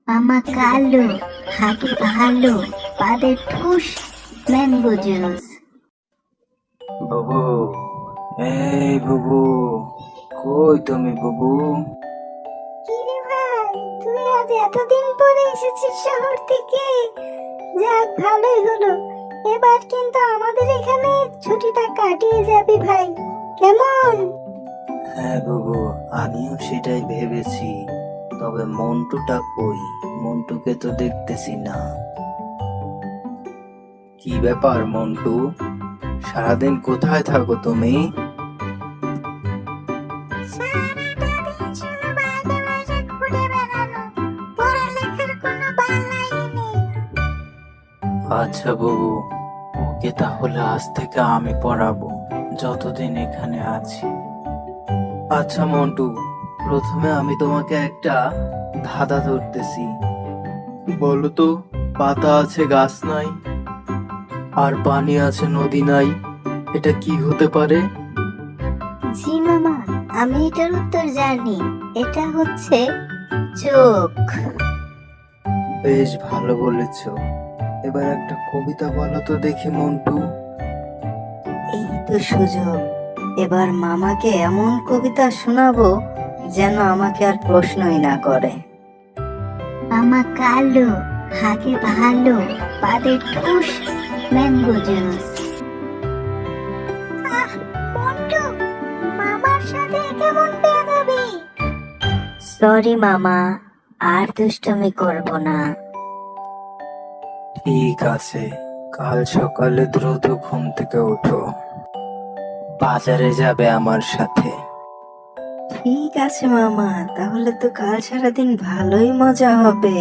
মামা কালো, হাগে ভালো, পাদে ঠুস, ম্যাঙ্গো জুস। বুবু, এই বুবু, কই তুমি বুবু? কিরে ভাই, তুই আজ এতদিন পরে এসেছিস শহর থেকে? যাক, ভালোই হলো। এবার কিন্তু আমাদের এখানে ছুটিটা কাটিয়ে যাবি ভাই, কেমন? হ্যাঁ বুবু, আমিও সেটাই ভেবেছি। তবে মন্টুটা কই? মন্টুকে তো দেখতেছি না। কি ব্যাপার মন্টু, সারাদিন কোথায় থাকো তুমি? সারাটা দিন শুধু বাইরে বাইরে ঘুরে বেড়ানো, পড়ালেখার কোনো বালাই নেই। আচ্ছা বুবু, ওকে তাহলে আজ থেকে আমি পড়াবো, যতদিন এখানে আছি। আচ্ছা মন্টু, প্রথমে আমি তোমাকে একটা ধাঁধা ধরতেছি। বলো তো, পাতা আছে গাছ নাই, আর পানি আছে নদী নাই, এটা কি হতে পারে? জি মামা, আমি এটার উত্তর জানি। এটা হচ্ছে চোখ। বেশ ভালো বলেছো। এবার একটা কবিতা বলো তো দেখি মন্টু। এই তো সুযোগ, এবার মামাকে এমন কবিতা শোনাবো যেন আমাকে আর প্রশ্নই না করে। মামা কালো, হাগে ভালো, পাদে ঠুস, ম্যাঙ্গো জুস। মন্টু, মামার সাথে কেমন বেয়াদবি! সরি মামা, আর দুষ্টুমি করব না। ঠিক আছে, কাল সকালে দ্রুত ঘুম থেকে ওঠো, বাজারে যাবে আমার সাথে। ঠিক আছে মামা, তাহলে তো কাল সারাদিন ভালোই মজা হবে।